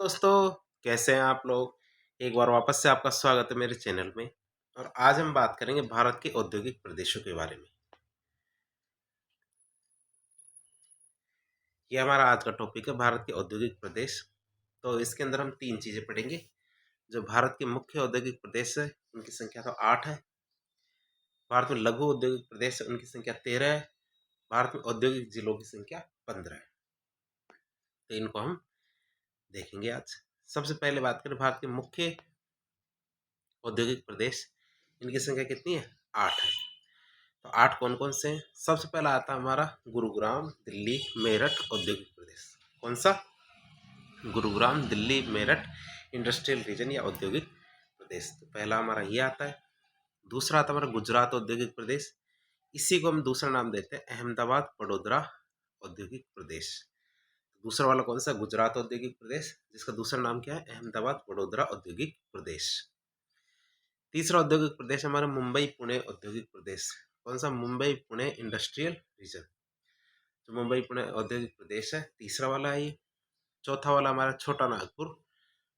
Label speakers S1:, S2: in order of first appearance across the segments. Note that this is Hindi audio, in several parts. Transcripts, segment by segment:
S1: दोस्तों, कैसे हैं आप लोग? एक बार वापस से आपका स्वागत है मेरे चैनल में। और आज हम बात करेंगे भारत के औद्योगिक प्रदेशों के बारे में। ये हमारा आज का टॉपिक है, भारत के औद्योगिक प्रदेश। तो इसके अंदर हम 3 चीज़ें पढ़ेंगे। जो भारत के मुख्य औद्योगिक प्रदेश है, उनकी संख्या तो 8 है। भारत में लघु औद्योगिक प्रदेश है, उनकी संख्या 13 है। भारत में औद्योगिक जिलों की संख्या 15 है। तो इनको हम देखेंगे आज। सबसे पहले बात करें भारत के मुख्य औद्योगिक प्रदेश, इनकी संख्या कितनी है? 8 है। तो 8 कौन कौन से हैं? सबसे पहला आता है हमारा गुरुग्राम, दिल्ली, मेरठ औद्योगिक प्रदेश। कौन सा? गुरुग्राम, दिल्ली, मेरठ इंडस्ट्रियल रीजन या औद्योगिक प्रदेश। तो पहला हमारा ये आता है। दूसरा आता है हमारा गुजरात औद्योगिक प्रदेश। इसी को हम दूसरा नाम देते हैं अहमदाबाद वडोदरा औद्योगिक प्रदेश। दूसरा वाला कौन सा? गुजरात औद्योगिक प्रदेश, जिसका दूसरा नाम क्या है? अहमदाबाद वडोदरा औद्योगिक प्रदेश। तीसरा औद्योगिक प्रदेश हमारा मुंबई पुणे औद्योगिक प्रदेश। कौन सा? Mumbai Pune industrial region. तो मुंबई पुणे औद्योगिक प्रदेश है, तीसरा वाला है ये। चौथा वाला हमारा छोटा नागपुर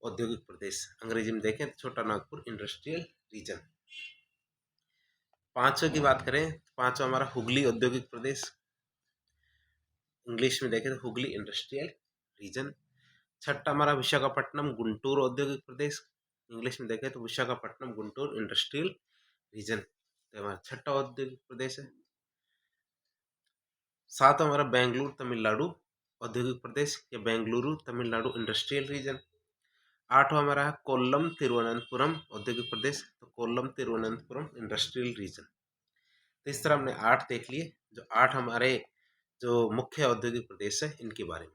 S1: औद्योगिक प्रदेश, अंग्रेजी में देखें तो छोटा नागपुर इंडस्ट्रियल रीजन। पांचवे की बात करें तो पांचवा हमारा हुगली औद्योगिक प्रदेश, इंग्लिश में देखें तो हुगली इंडस्ट्रियल रीजन। छठा हमारा विशाखापट्टनम गुंटूर औद्योगिक प्रदेश, इंग्लिश में देखें तो विशाखापट्टनम गुंटूर इंडस्ट्रियल रीजन। तो हमारा छठा औद्योगिक प्रदेश है। सातवां हमारा बेंगलुरु तमिलनाडु औद्योगिक प्रदेश या बेंगलुरु तमिलनाडु इंडस्ट्रियल रीजन। आठवां हमारा है कोल्लम तिरुवनंतपुरम औद्योगिक प्रदेश, तो कोल्लम तिरुवनंतपुरम इंडस्ट्रियल रीजन। तो इस तरह हमने 8 देख लिए, जो 8 हमारे जो मुख्य औद्योगिक प्रदेश है इनके बारे में।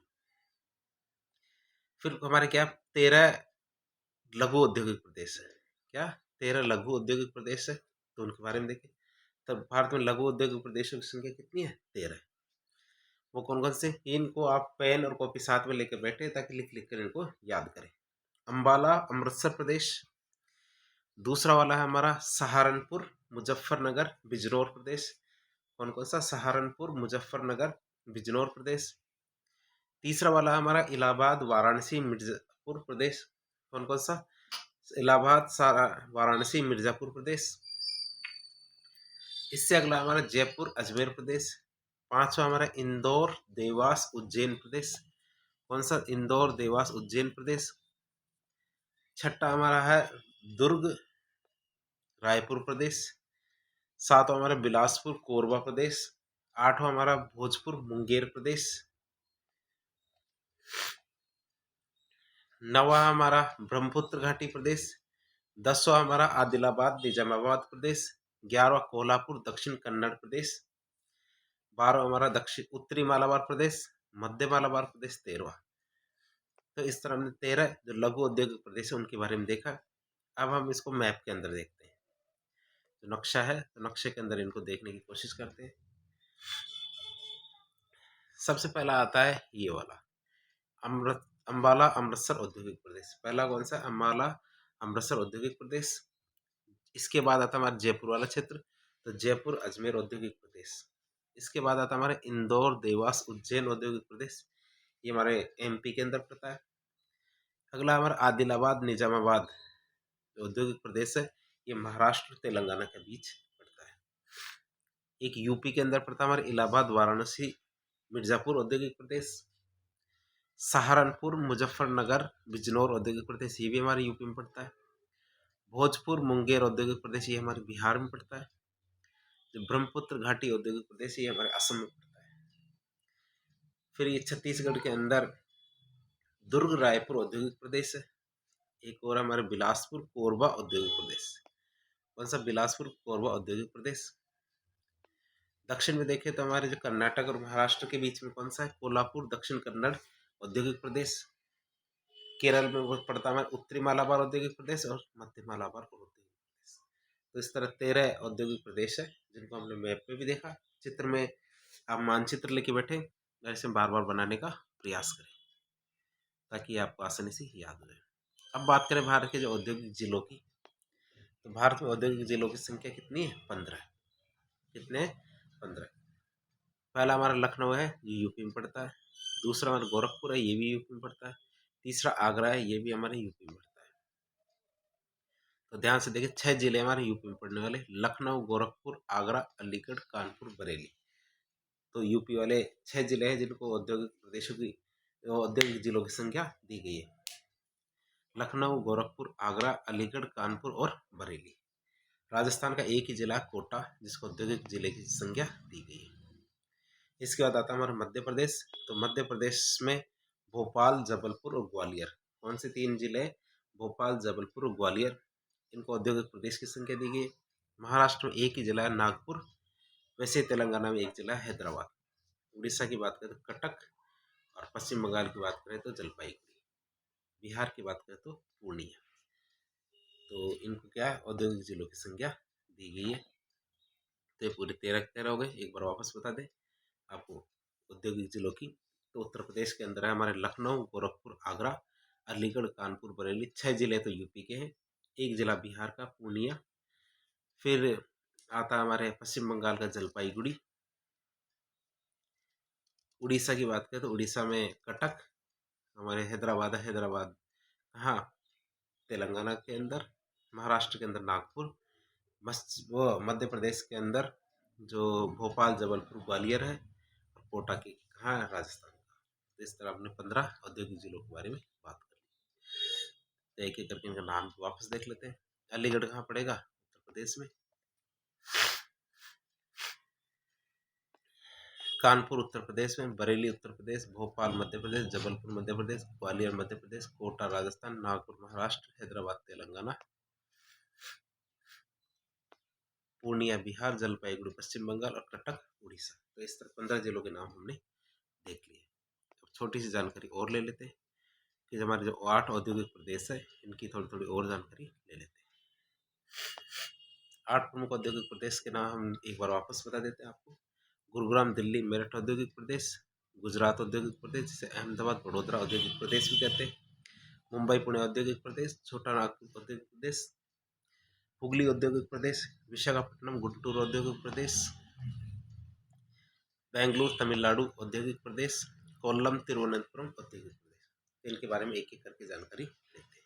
S1: फिर हमारे क्या 13 लघु औद्योगिक प्रदेश है। क्या 13 लघु औद्योगिक प्रदेश है, तो उनके बारे में देखें। तब भारत में लघु औद्योगिक प्रदेशों की संख्या कितनी है? 13। वो कौन कौन से? इनको आप पेन और कॉपी साथ में लेकर बैठे ताकि लिख लिख कर इनको याद करें। अंबाला अमृतसर प्रदेश। दूसरा वाला है हमारा सहारनपुर मुजफ्फरनगर बिजनौर प्रदेश। कौन कौन सा? सहारनपुर मुजफ्फरनगर बिजनौर प्रदेश। तीसरा वाला है हमारा इलाहाबाद वाराणसी मिर्जापुर प्रदेश। कौन कौन सा? इलाहाबाद वाराणसी मिर्जापुर प्रदेश। इससे अगला हमारा जयपुर अजमेर प्रदेश। पांचवा हमारा इंदौर देवास उज्जैन प्रदेश। कौन सा? इंदौर देवास उज्जैन प्रदेश। छठा हमारा है दुर्ग रायपुर प्रदेश। सातवां हमारा बिलासपुर कोरबा प्रदेश। आठवां हमारा भोजपुर मुंगेर प्रदेश। नवा हमारा ब्रह्मपुत्र घाटी प्रदेश। 10वां हमारा आदिलाबाद निजामाबाद प्रदेश। 11वां कोल्हापुर दक्षिण कन्नड़ प्रदेश। 12वां हमारा दक्षिण उत्तरी मालाबार प्रदेश। मध्य मालाबार प्रदेश 13वां। तो इस तरह हमने 13 जो लघु औद्योगिक प्रदेश है उनके बारे में देखा। अब हम इसको मैप के अंदर देखते हैं। जो नक्शा है, तो नक्शे के अंदर इनको देखने की कोशिश करते हैं। सबसे पहला आता है ये वाला अंबाला अमृतसर औद्योगिक प्रदेश। पहला कौन सा? अंबाला अमृतसर औद्योगिक प्रदेश। इसके बाद आता हमारा जयपुर वाला क्षेत्र, तो जयपुर अजमेर औद्योगिक प्रदेश। इसके बाद आता हमारा इंदौर देवास उज्जैन औद्योगिक प्रदेश, ये हमारे एमपी के अंदर पड़ता है। अगला हमारा आदिलाबाद निजामाबाद औद्योगिक प्रदेश है, ये महाराष्ट्र तेलंगाना के बीच पड़ता है। एक यूपी के अंदर पड़ता है हमारे इलाहाबाद वाराणसी मिर्जापुर औद्योगिक प्रदेश। सहारनपुर मुजफ्फरनगर बिजनौर औद्योगिक प्रदेश, ये भी हमारे यूपी में पड़ता है। भोजपुर मुंगेर औद्योगिक प्रदेश, ये हमारे बिहार में पड़ता है। जो ब्रह्मपुत्र घाटी औद्योगिक प्रदेश, ये हमारे असम में पड़ता है। फिर ये छत्तीसगढ़ के अंदर दुर्ग रायपुर औद्योगिक प्रदेश है। एक और हमारे बिलासपुर कोरबा औद्योगिक प्रदेश। कौन सा? बिलासपुर कोरबा औद्योगिक प्रदेश। दक्षिण में देखें तो हमारे जो कर्नाटक और महाराष्ट्र के बीच में कौन सा है? कोल्हापुर दक्षिण कन्नड़ औद्योगिक प्रदेश। केरल में वो पड़ता है हमारे उत्तरी मालाबार औद्योगिक प्रदेश और मध्य मालाबार औद्योगिक प्रदेश। तो इस तरह 13 औद्योगिक प्रदेश है जिनको हमने मैप में भी देखा। चित्र में आप मानचित्र लेके बैठे, ऐसे बार बार बनाने का प्रयास करें ताकि आपको आसानी से याद हो जाए। अब बात करें भारत के जो औद्योगिक जिलों की, तो भारत में औद्योगिक जिलों की संख्या कितनी है? 15। कितने? 15। पहला हमारा लखनऊ है, ये यूपी में पड़ता है। दूसरा हमारा गोरखपुर है, ये भी यूपी में पड़ता है। तीसरा आगरा है, ये भी हमारे यूपी में पड़ता है। तो ध्यान से देखिए 6 जिले हमारे यूपी में पड़ने वाले, लखनऊ, गोरखपुर, आगरा, अलीगढ़, कानपुर, बरेली। तो यूपी वाले 6 जिले हैं जिनको औद्योगिक प्रदेशों की औद्योगिक जिलों की संख्या दी गई है। लखनऊ, गोरखपुर, आगरा, अलीगढ़, कानपुर और बरेली। राजस्थान का एक ही जिला कोटा जिसको औद्योगिक जिले की संज्ञा दी गई है। इसके बाद आता है हमारा मध्य प्रदेश। तो मध्य प्रदेश में भोपाल, जबलपुर और ग्वालियर, कौन से 3 जिले? भोपाल, जबलपुर और ग्वालियर, इनको औद्योगिक प्रदेश की संख्या दी गई है। महाराष्ट्र में एक ही जिला है नागपुर। वैसे तेलंगाना में एक जिला है हैदराबाद। उड़ीसा की बात करें तो कटक, और पश्चिम बंगाल की बात करें तो जलपाईगुड़ी। बिहार की बात करें तो पूर्णिया। तो इनको क्या है, औद्योगिक जिलों की संख्या दी गई है। तो ये पूरे 13 हो गए। एक बार वापस बता दें आपको औद्योगिक जिलों की। तो उत्तर प्रदेश के अंदर है हमारे लखनऊ, गोरखपुर, आगरा, अलीगढ़, कानपुर, बरेली। 6 जिले तो यूपी के हैं, एक जिला बिहार का पूर्णिया। फिर आता हमारे पश्चिम बंगाल का जलपाईगुड़ी। उड़ीसा की बात करें तो उड़ीसा में कटक, हमारे हैदराबाद है, हैदराबाद हाँ तेलंगाना के अंदर। महाराष्ट्र के अंदर नागपुर। वो मध्य प्रदेश के अंदर जो भोपाल, जबलपुर, ग्वालियर है। और कोटा की कहाँ है? राजस्थान का। तो इस तरह आपने 15 औद्योगिक जिलों के बारे में बात कर ली। तो एक एक करके इनका नाम वापस देख लेते हैं। अलीगढ़ कहाँ पड़ेगा? उत्तर प्रदेश में। कानपुर उत्तर प्रदेश में, बरेली उत्तर प्रदेश, भोपाल मध्य प्रदेश, जबलपुर मध्य प्रदेश, ग्वालियर मध्य प्रदेश, कोटा राजस्थान, नागपुर महाराष्ट्र, हैदराबाद तेलंगाना, पूर्णिया बिहार, जलपाईगुड़ी पश्चिम बंगाल और कटक उड़ीसा। तो इस तरह 15 जिलों के नाम हमने देख लिए। अब छोटी सी जानकारी और ले लेते हैं कि हमारे जो 8 औद्योगिक प्रदेश है इनकी थोड़ी थोड़ी और जानकारी ले लेते हैं। 8 प्रमुख औद्योगिक प्रदेश के नाम हम एक बार वापस बता देते हैं आपको। गुरुग्राम, दिल्ली, मेरठ औद्योगिक प्रदेश। गुजरात औद्योगिक प्रदेश, जिसे अहमदाबाद, बड़ोदरा औद्योगिक प्रदेश भी कहते हैं। मुंबई, पुणे औद्योगिक प्रदेश, छोटा नागपुर औद्योगिक प्रदेश, हुगली औद्योगिक प्रदेश, विशाखापट्टनम, गुंटूर औद्योगिक प्रदेश, बेंगलुरु तमिलनाडु औद्योगिक प्रदेश, कोल्लम तिरुवनंतपुरम औद्योगिक प्रदेश। इनके बारे में एक एक करके जानकारी लेते हैं।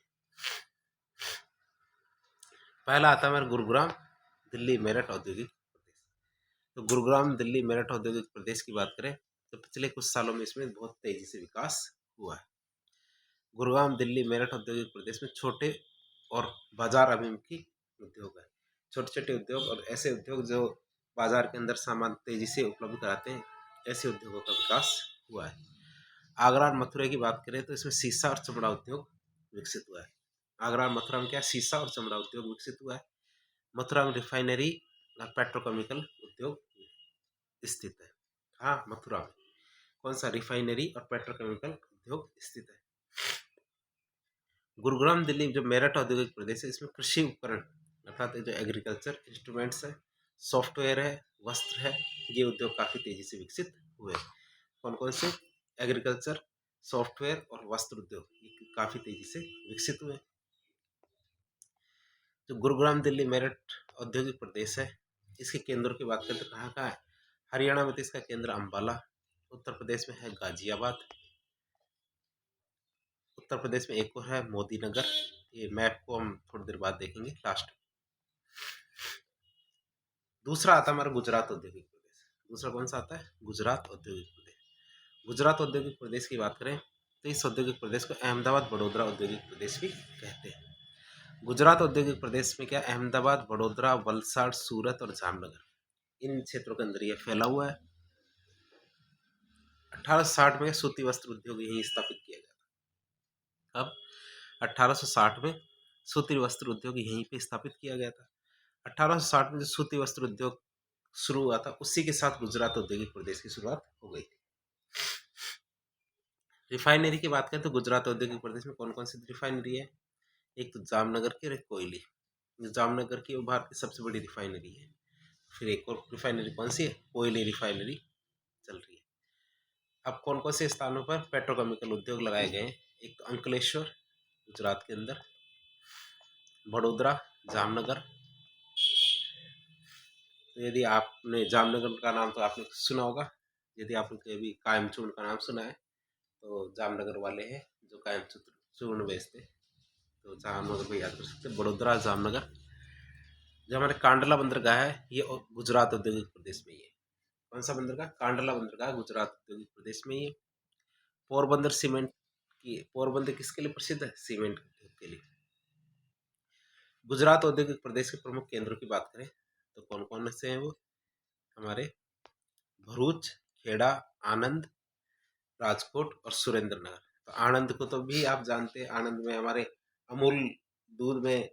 S1: पहला आता है हमारा गुरुग्राम, दिल्ली, मेरठ औद्योगिक प्रदेश। तो गुरुग्राम, दिल्ली, मेरठ औद्योगिक प्रदेश की बात करें तो पिछले कुछ सालों में इसमें बहुत तेजी से विकास हुआ है। गुरुग्राम, दिल्ली, मेरठ औद्योगिक प्रदेश में छोटे और बाजार अभिमुखी उद्योग है। छोटे छोटे उद्योग और ऐसे उद्योग जो बाजार के अंदर सामान तेजी से उपलब्ध कराते हैं, ऐसे उद्योगों का विकास हुआ है। आगरा और मथुरा की बात करें तो इसमें शीशा और चमड़ा उद्योग विकसित हुआ है। आगरा और मथुरा में क्या शीशा और चमड़ा उद्योग विकसित हुआ है। मथुरा में रिफाइनरी और पेट्रोकेमिकल उद्योग स्थित है। हाँ, मथुरा में कौन सा? रिफाइनरी और पेट्रोकेमिकल उद्योग स्थित है। गुरुग्राम, दिल्ली जो मेरठ औद्योगिक प्रदेश है, इसमें कृषि उपकरण अर्थात जो एग्रीकल्चर इंस्ट्रूमेंट्स है, सॉफ्टवेयर है, वस्त्र है, ये उद्योग काफी तेजी से विकसित हुए। कौन कौन से? एग्रीकल्चर, सॉफ्टवेयर और वस्त्र उद्योग ये काफी तेजी से विकसित हुए। जो गुरुग्राम, दिल्ली, मेरठ औद्योगिक प्रदेश है, इसके केंद्रों की बात करें तो कहाँ कहाँ है? हरियाणा में तो इसका केंद्र अम्बाला, उत्तर प्रदेश में है गाजियाबाद, उत्तर प्रदेश में एक और है मोदी नगर। ये मैप को हम थोड़ी देर बाद देखेंगे लास्ट। दूसरा आता है हमारा गुजरात औद्योगिक प्रदेश। दूसरा कौन सा आता है? गुजरात औद्योगिक प्रदेश। गुजरात औद्योगिक प्रदेश की बात करें तो इस औद्योगिक प्रदेश को अहमदाबाद, बड़ोदरा औद्योगिक प्रदेश भी कहते हैं। गुजरात औद्योगिक प्रदेश में क्या? अहमदाबाद, बड़ोदरा, वलसाड़, सूरत और जामनगर, इन क्षेत्रों के अंदर यह फैला हुआ है। 1860 में सूती वस्त्र उद्योग यही स्थापित किया गया था। अब 1860 में सूती वस्त्र उद्योग यहीं पे स्थापित किया गया था। 1860 में जो सूती वस्त्र उद्योग शुरू हुआ था, उसी के साथ गुजरात औद्योगिक प्रदेश की शुरुआत हो गई थी। रिफाइनरी की बात करें तो गुजरात औद्योगिक प्रदेश में कौन कौन सी रिफाइनरी है? एक तो जामनगर की और एक कोयली। जामनगर की वो भारत की सबसे बड़ी रिफाइनरी है। फिर एक और रिफाइनरी कौन सी है? कोयली रिफाइनरी चल रही है। अब कौन कौन से स्थानों पर पेट्रोकेमिकल उद्योग लगाए गए हैं? एक तो अंकलेश्वर गुजरात के अंदर, बड़ोदरा, जामनगर। तो यदि आपने जामनगर का नाम तो आपने सुना होगा, यदि आपने कभी कायमचूर्ण का नाम सुना है तो जामनगर वाले हैं जो कायमचूर्ण चूर्ण बेचते। तो जामनगर को याद कर सकते हैं, बड़ोदरा जामनगर। जो हमारे कांडला बंदरगाह है ये गुजरात औद्योगिक प्रदेश में ही है। कौन सा बंदरगाह? कांडला बंदरगाह गुजरात औद्योगिक प्रदेश में ही है। पोरबंदर सीमेंट की, पोरबंदर किसके लिए प्रसिद्ध है? सीमेंट के लिए। गुजरात औद्योगिक प्रदेश के प्रमुख केंद्रों की बात करें तो कौन कौन से हैं वो? हमारे भरूच, खेड़ा, आनंद, राजकोट और सुरेंद्र नगर। तो आनंद को तो भी आप जानते हैं, आनंद में हमारे अमूल दूध में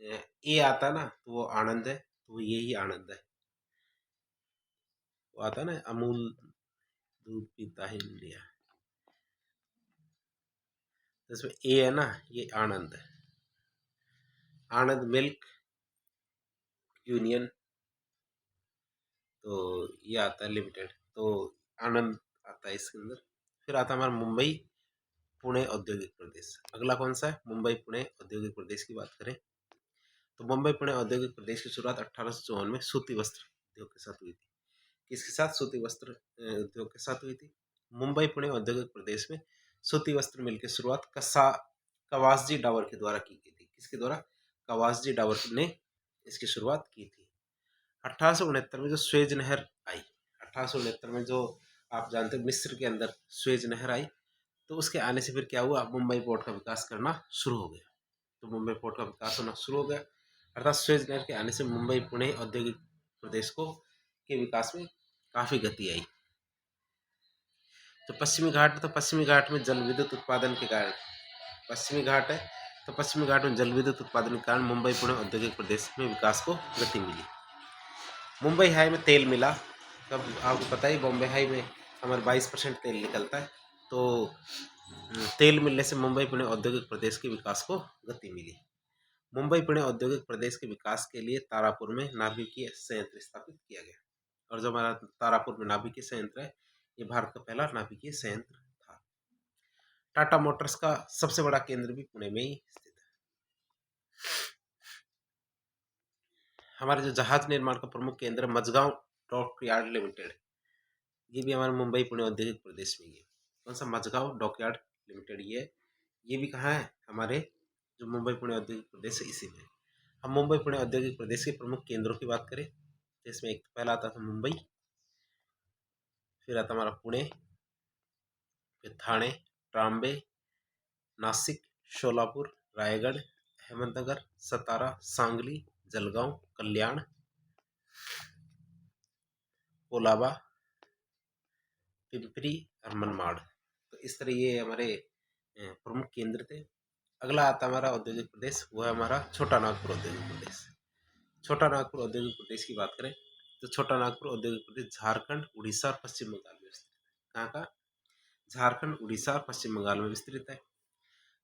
S1: ए आता ना, तो वो आनंद है, तो यही आनंद है। वो आता ना, अमूल दूध पीता है इंडिया, तो इसमें ए है ना, ये आनंद है। आनंद मिल्क यूनियन, तो ये आता है लिमिटेड, तो आनंद आता है इसके अंदर। फिर आता है हमारा मुंबई पुणे औद्योगिक प्रदेश। अगला कौन सा है? मुंबई पुणे औद्योगिक प्रदेश की बात करें तो मुंबई पुणे औद्योगिक प्रदेश की शुरुआत 1854 में सूती वस्त्र उद्योग के साथ हुई थी। किसके साथ? सूती वस्त्र उद्योग के साथ हुई थी। मुंबई पुणे औद्योगिक प्रदेश में सूती वस्त्र मिल की शुरुआत कवासजी डावर के द्वारा की गई थी। किसके द्वारा? कवासजी डावर ने इसकी शुरुआत की थी। 1869 में जो स्वेज नहर आई, 1869 में जो आप जानते हो मिस्र के अंदर स्वेज नहर आई, तो उसके आने से फिर क्या हुआ? मुंबई पोर्ट का विकास करना शुरू हो गया। तो मुंबई पोर्ट का विकास होना शुरू हो गया, अर्थात स्वेज नहर के आने से मुंबई पुणे औद्योगिक प्रदेश को के विकास में काफी गति आई। तो पश्चिमी घाट, तो पश्चिमी घाट में जल विद्युत उत्पादन के कारण, पश्चिमी घाट है तो पश्चिमी घाट में जल विद्युत उत्पादन के कारण मुंबई पुणे औद्योगिक प्रदेश में विकास को गति मिली। मुंबई हाई में तेल मिला, तब आपको पता ही बॉम्बे हाई में हमारे 22% तेल निकलता है, तो तेल मिलने से मुंबई पुणे औद्योगिक प्रदेश के विकास को गति मिली। मुंबई पुणे औद्योगिक प्रदेश के विकास के लिए तारापुर में नाभिकीय संयंत्र स्थापित किया गया, और जो हमारा तारापुर में नाभिकीय संयंत्र है, ये भारत का पहला नाभिकीय संयंत्र था। टाटा मोटर्स का सबसे बड़ा केंद्र भी पुणे में ही स्थित है। हमारे जो जहाज निर्माण का प्रमुख केंद्र मझगांव डॉकयार्ड लिमिटेड, ये भी हमारे मुंबई पुणे औद्योगिक प्रदेश में ही है। कौन सा? मझगांव डॉकयार्ड लिमिटेड, ये भी कहाँ है? हमारे जो मुंबई पुणे औद्योगिक प्रदेश है इसी में। हम मुंबई पुणे औद्योगिक प्रदेश के प्रमुख केंद्रों की बात करें तो इसमें एक पहला आता था मुंबई, फिर आता हमारा पुणे, फिर ठाणे, ट्राम्बे, नासिक, शोलापुर, रायगढ़, अहमदनगर, सतारा, सांगली, जलगांव, कल्याण, कोलाबा, पिंपरी और मनमाड़। तो इस तरह ये हमारे प्रमुख केंद्र थे। अगला आता हमारा औद्योगिक प्रदेश, वो है हमारा छोटा नागपुर औद्योगिक प्रदेश। छोटा नागपुर औद्योगिक प्रदेश की बात करें तो छोटा नागपुर औद्योगिक प्रदेश झारखंड, उड़ीसा और पश्चिम बंगाल में विस्तृत है। कहाँ का? झारखंड, उड़ीसा और पश्चिम बंगाल में विस्तृत है।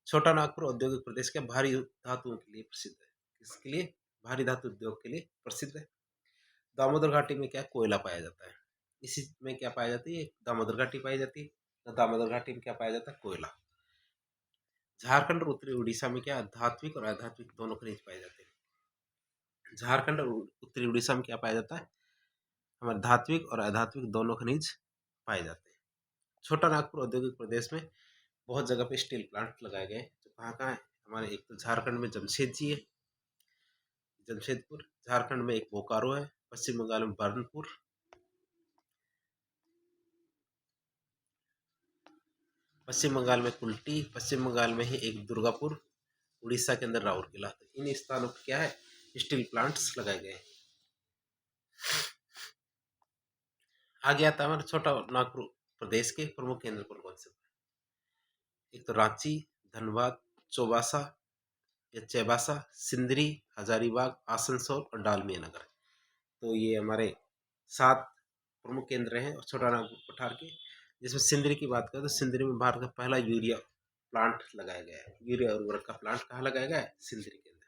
S1: छोटा नागपुर औद्योगिक प्रदेश के भारी धातुओं के लिए प्रसिद्ध है। किसके लिए? भारी धातु उद्योग के लिए प्रसिद्ध है। दामोदर घाटी में क्या? कोयला पाया जाता है। इसी में क्या पाया जाती है? दामोदर घाटी पाई जाती है। दामोदर घाटी में क्या पाया जाता है? कोयला। झारखंड और उत्तरी उड़ीसा में क्या? धात्विक और अधात्विक दोनों खनिज पाए जाते हैं। झारखंड और उत्तरी उड़ीसा में क्या पाया जाता है? हमारे धात्विक और अधात्विक दोनों खनिज पाए जाते हैं। छोटा नागपुर औद्योगिक प्रदेश में बहुत जगह पे स्टील प्लांट लगाए गए, जो कहाँ कहाँ है? हमारे एक तो झारखंड में जमशेदजी है, जमशेदपुर, झारखंड में एक बोकारो है, पश्चिम बंगाल में बर्नपुर, पश्चिम बंगाल में कुल्टी, पश्चिम बंगाल में ही एक दुर्गापुर, उड़ीसा के अंदर राउरकेला। तो इन स्थानों पर क्या है? स्टील प्लांट्स लगाए गए। आगे आता है हमारा छोटा नागपुर प्रदेश के प्रमुख केंद्र कौन कौन से? एक तो रांची, धनबाद, चौबासा या चैबासा, सिंदरी, हजारीबाग, आसनसोल और डालमिया नगर। तो ये हमारे 7 प्रमुख केंद्र हैं और छोटा नागपुर पठार के। जिसमें सिंदरी की बात करें तो सिंदरी में भारत का पहला यूरिया प्लांट लगाया गया है। यूरिया उर्वरक का प्लांट कहाँ लगाया गया है? सिंदरी के अंदर।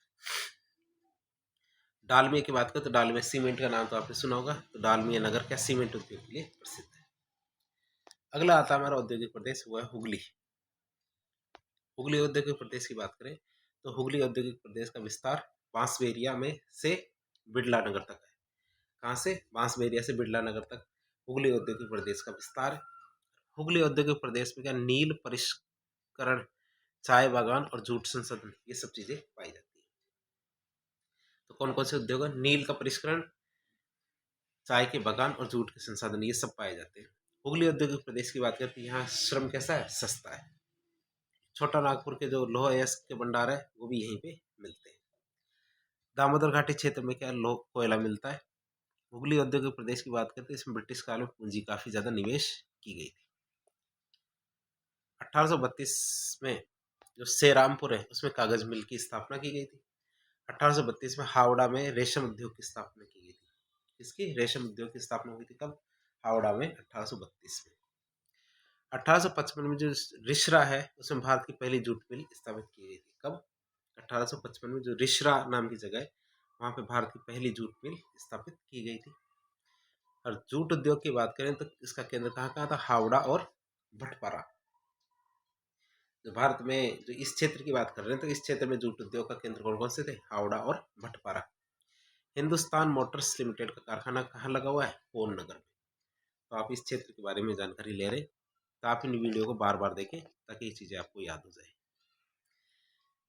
S1: डालमिया की बात करें तो डालमिया सीमेंट का नाम तो आपने सुना होगा, तो डालमिया नगर क्या? सीमेंट उद्योग के लिए प्रसिद्ध है। अगला आता है हमारा औद्योगिक प्रदेश, वो है हुगली। हुगली औद्योगिक प्रदेश की बात करें तो हुगली औद्योगिक प्रदेश का विस्तार बांसबेरिया में से बिड़ला नगर तक है। कहाँ से? बांसबेरिया से बिड़ला नगर तक हुगली औद्योगिक प्रदेश का विस्तार है। हुगली औद्योगिक प्रदेश में क्या? नील परिष्करण चाय बागान और जूट संसाधन, ये सब चीजें पाई जाती है। तो कौन कौन से उद्योग है? नील का परिष्करण, चाय के बागान और जूट के संसाधन, ये सब पाए जाते हैं। हुगली औद्योगिक प्रदेश की बात करते हैं, यहाँ श्रम कैसा है? सस्ता है। छोटा नागपुर के जो लोह अयस्क के भंडार है वो भी यहीं पे मिलते हैं। दामोदर घाटी क्षेत्र में क्या लोह कोयला मिलता है। हुगली औद्योगिक प्रदेश की बात करते हैं, इसमें ब्रिटिश काल में पूंजी काफी ज्यादा निवेश की गई थी। 1832 में जो सेरामपुर है उसमें कागज मिल की स्थापना की गई थी। 1832 में हावड़ा में रेशम उद्योग की स्थापना की गई थी। इसकी रेशम उद्योग की स्थापना हुई थी कब? हावड़ा में 1832 में। 1855 में जो रिश्रा है उसमें भारत की पहली जूट मिल स्थापित की गई थी। कब? 1855 में जो रिश्रा नाम की जगह है वहां पे भारत की पहली जूट मिल स्थापित की गई थी। और जूट उद्योग की बात करें तो इसका केंद्र कहाँ कहाँ था? हावड़ा और भटपारा। जो भारत में जो इस क्षेत्र की बात कर रहे हैं तो इस क्षेत्र में जूट उद्योग का केंद्र कौन कौन से थे? हावड़ा और भटपारा। हिंदुस्तान मोटर्स लिमिटेड का कारखाना कहाँ लगा हुआ है? कोन नगर में। तो आप इस क्षेत्र के बारे में जानकारी ले रहे हैं तो आप इन वीडियो को बार बार देखें ताकि ये चीज़ें आपको याद हो जाए।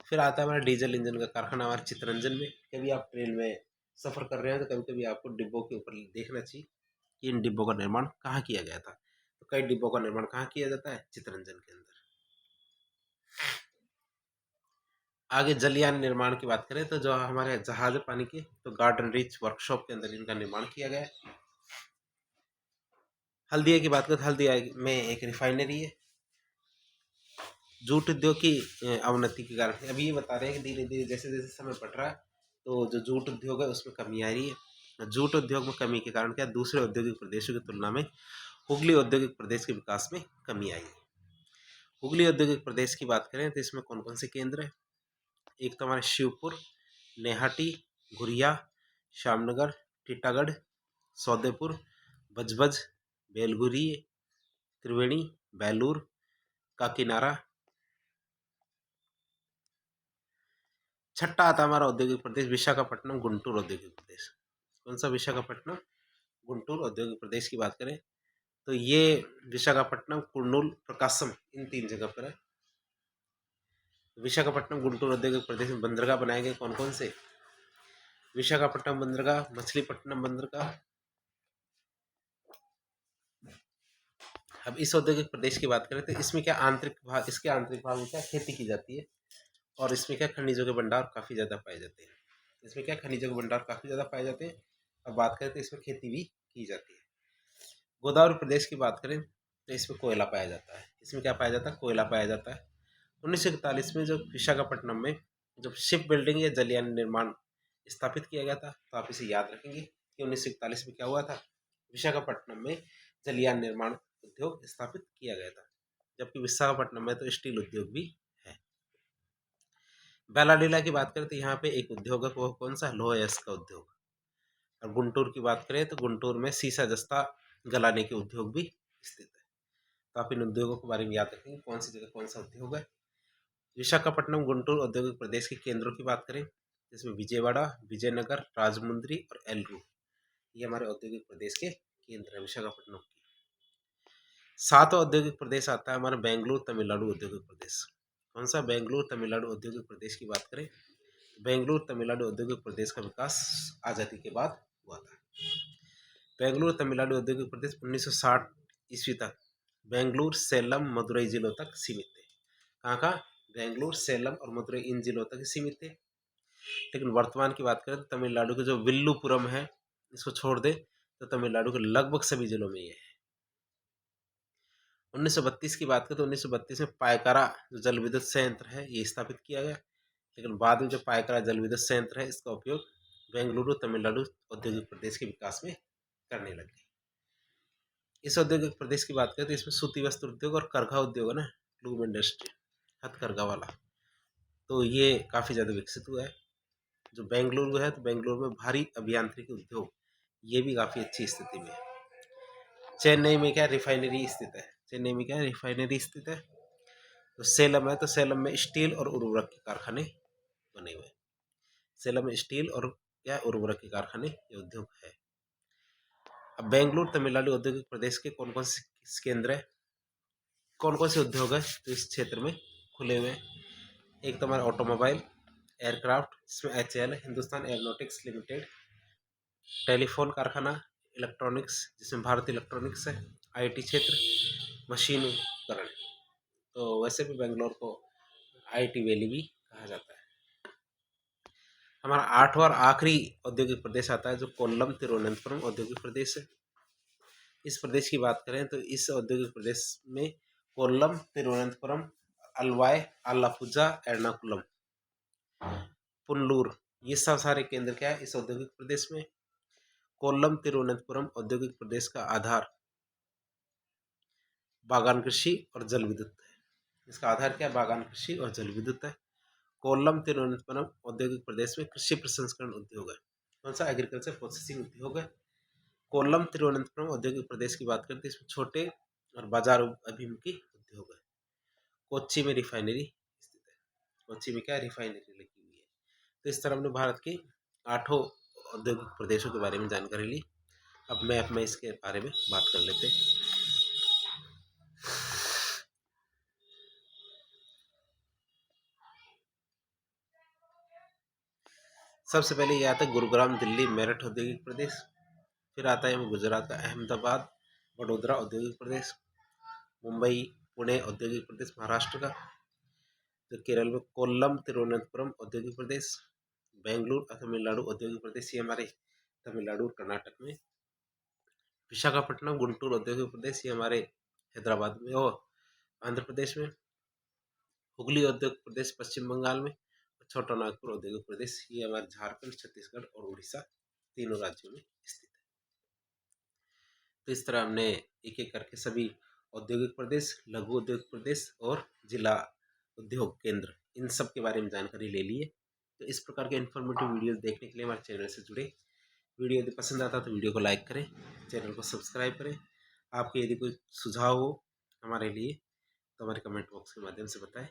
S1: फिर आता है हमारा डीजल इंजन का कारखाना हमारे चित्तरंजन में। कभी आप ट्रेन में सफ़र कर रहे हैं तो कभी कभी आपको डिब्बों के ऊपर देखना चाहिए कि इन डिब्बों का निर्माण कहाँ किया गया था। तो कई डिब्बों का निर्माण कहाँ किया जाता है? चित्तरंजन के अंदर। आगे जलयान निर्माण की बात करें तो जो हमारे जहाज पानी के तो गार्डन रिच वर्कशॉप के अंदर इनका निर्माण किया गया है। हल्दिया की बात करें तो हल्दिया में एक रिफाइनरी है। जूट उद्योग की अवनति के कारण अभी ये बता रहे हैं कि धीरे धीरे जैसे जैसे समय बढ़ रहा है तो जो जूट उद्योग है उसमें कमी आ रही है। जूट उद्योग में कमी के कारण क्या दूसरे औद्योगिक प्रदेशों की तुलना में हुगली औद्योगिक प्रदेश के विकास में कमी आई है। हुगली औद्योगिक प्रदेश की बात करें तो इसमें कौन कौन से केंद्र है? एक तो हमारे शिवपुर, नेहाटी, घुरिया, श्यामनगर, टीटागढ़, सौदेपुर, बजबज, बेलगुरी, त्रिवेणी, बेलूर, काकीनारा। छठा आता हमारा औद्योगिक प्रदेश विशाखापट्टनम गुंटूर औद्योगिक प्रदेश। कौन सा? विशाखापट्टनम गुंटूर औद्योगिक प्रदेश की बात करें तो ये विशाखापट्टनम, कुर्नूल, प्रकाशम, इन 3 जगह पर है। विशाखापट्टनम गुंटूर औद्योगिक प्रदेश में बंदरगाह बनाए गए कौन कौन से? विशाखापट्टनम बंदरगाह, मछलीपट्टनम बंदरगाह। अब इस औद्योगिक प्रदेश की बात करें तो इसमें क्या आंतरिक भाग, इसके आंतरिक भाग में क्या खेती की जाती है और इसमें क्या खनिजों के भंडार काफ़ी ज़्यादा पाए जाते हैं। इसमें क्या खनिजों के भंडार काफ़ी ज़्यादा पाए जाते हैं। अब बात करें तो इसमें खेती भी की जाती है। गोदावरी प्रदेश की बात करें तो इसमें कोयला पाया जाता है। इसमें क्या पाया जाता है? कोयला पाया जाता है। 1941 में जो विशाखापट्टनम में जब शिप बिल्डिंग या जलयान निर्माण स्थापित किया गया था तो आप इसे याद रखेंगे कि 1941 में क्या हुआ था? विशाखापट्टनम में जलयान निर्माण उद्योग स्थापित किया गया था। जबकि विशाखापट्टनम में तो स्टील उद्योग भी है। बेलाडीला की बात करें तो यहाँ पे एक उद्योग है, वो कौन सा? लोह अयस्क का उद्योग। और गुंटूर की बात करें तो गुंटूर में सीसा जस्ता गलाने के उद्योग भी स्थित है। तो आप इन उद्योगों के बारे में याद रखेंगे कौन सी जगह कौन सा उद्योग है। विशाखापट्टनम गुंटूर औद्योगिक प्रदेश के केंद्रों की बात करें जिसमें विजयवाड़ा, विजयनगर, राजमुंद्री और एलरू, ये हमारे औद्योगिक प्रदेश के केंद्र है विशाखापट्टनम की। 7वां औद्योगिक प्रदेश आता है हमारा बेंगलुरु तमिलनाडु औद्योगिक प्रदेश। कौन सा? बेंगलुरु तमिलनाडु औद्योगिक प्रदेश की बात करें, बेंगलुरु तमिलनाडु औद्योगिक प्रदेश का विकास आज़ादी के बाद हुआ था। बेंगलुरु तमिलनाडु औद्योगिक प्रदेश 1960 ईस्वी तक बेंगलुरु, सेलम, मदुरई जिलों तक सीमित थे। कहाँ कहाँ? बेंगलुरु, सेलम और मदुरई इन जिलों तक सीमित थे। लेकिन वर्तमान की बात करें तो तमिलनाडु के जो विल्लुपुरम है इसको छोड़ दे तो तमिलनाडु के लगभग सभी जिलों में ये है। 1932 की बात करें तो 1932 में पायकारा जो जल विद्युत संयंत्र है ये स्थापित किया गया। लेकिन बाद में जो पायकारा जल विद्युत संयंत्र है इसका उपयोग बेंगलुरु तमिलनाडु औद्योगिक प्रदेश के विकास में करने लगे। इस औद्योगिक प्रदेश की बात करें तो इसमें सूती वस्त्र उद्योग और करघा उद्योग है ना, लूम इंडस्ट्री, हथकरघा वाला, तो ये काफ़ी ज़्यादा विकसित हुआ है। जो बेंगलुरु है तो बेंगलुरु में भारी अभियांत्रिकी उद्योग ये भी काफ़ी अच्छी स्थिति में है। चेन्नई में क्या रिफाइनरी स्थित है? चेन्नई में क्या रिफाइनरी स्थित है? तो सेलम है तो सेलम में स्टील और उर्वरक के कारखाने बने हुए हैं। सेलम में स्टील और क्या उर्वरक के कारखाने ये उद्योग है। अब बेंगलुरु तमिलनाडु औद्योगिक प्रदेश के कौन कौन से केंद्र है, कौन कौन से उद्योग है तो इस क्षेत्र में खुले हुए हैं? एक तो हमारा ऑटोमोबाइल, एयरक्राफ्ट, जिसमें HAL है, हिंदुस्तान एयरोनॉटिक्स लिमिटेड, टेलीफोन कारखाना, इलेक्ट्रॉनिक्स जिसमें भारत इलेक्ट्रॉनिक्स है, IT क्षेत्र, मशीन उपकरण। तो वैसे भी बेंगलोर को IT वैली भी कहा जाता है। हमारा 8वां और आखिरी औद्योगिक प्रदेश आता है जो कोल्लम तिरुवनंतपुरम औद्योगिक प्रदेश है। इस प्रदेश की बात करें तो इस औद्योगिक प्रदेश में कोल्लम, तिरुवनंतपुरम, अलवाई, आलापुझा, एर्नाकुलम, पुनलूर, ये सब सारे केंद्र क्या है इस औद्योगिक प्रदेश में। कोल्लम तिरुवनंतपुरम औद्योगिक प्रदेश का आधार बागान कृषि और जल विद्युत है। इसका आधार क्या है? बागान कृषि और जल विद्युत है। कोल्लम तिरुवनंतपुरम औद्योगिक प्रदेश में कृषि प्रसंस्करण उद्योग है। कौन सा? एग्रीकल्चर प्रोसेसिंग उद्योग है। कोल्लम तिरुवनंतपुरम औद्योगिक प्रदेश की बात करते हैं, इसमें छोटे और बाजार अभिमुखी उद्योग है। कोच्चि में रिफाइनरी स्थित है। कोच्चि में क्या? रिफाइनरी लगी हुई है। तो इस तरह हमने भारत के 8 औद्योगिक प्रदेशों के बारे में जानकारी ली। अब मैप में इसके बारे में बात कर लेते हैं। सबसे पहले ये आता है गुरुग्राम, दिल्ली, मेरठ औद्योगिक प्रदेश। फिर आता है गुजरात का अहमदाबाद, वडोदरा औद्योगिक प्रदेश, मुंबई, पुणे औद्योगिक प्रदेश महाराष्ट्र का। तो केरल में कोल्लम तिरुवनंतपुरम औद्योगिक प्रदेश, बेंगलुरु तमिलनाडु औद्योगिक प्रदेश, ये हमारे तमिलनाडु और कर्नाटक में। विशाखापट्टनम गुंटूर औद्योगिक प्रदेश, ये हमारे हैदराबाद में और आंध्र प्रदेश में। हुगली औद्योगिक प्रदेश पश्चिम बंगाल में। छोटा नागपुर औद्योगिक प्रदेश, ये हमारे झारखंड, छत्तीसगढ़ और उड़ीसा तीनों राज्यों में स्थित है। तो इस तरह हमने एक एक करके सभी औद्योगिक प्रदेश, लघु औद्योगिक प्रदेश और जिला उद्योग केंद्र, इन सब के बारे में जानकारी ले ली है। तो इस प्रकार के इन्फॉर्मेटिव वीडियोस देखने के लिए हमारे चैनल से जुड़े। वीडियो यदि पसंद आता तो वीडियो को लाइक करें, चैनल को सब्सक्राइब करें। आपके यदि कोई सुझाव हो हमारे लिए तो हमारे कमेंट बॉक्स के माध्यम से बताएं।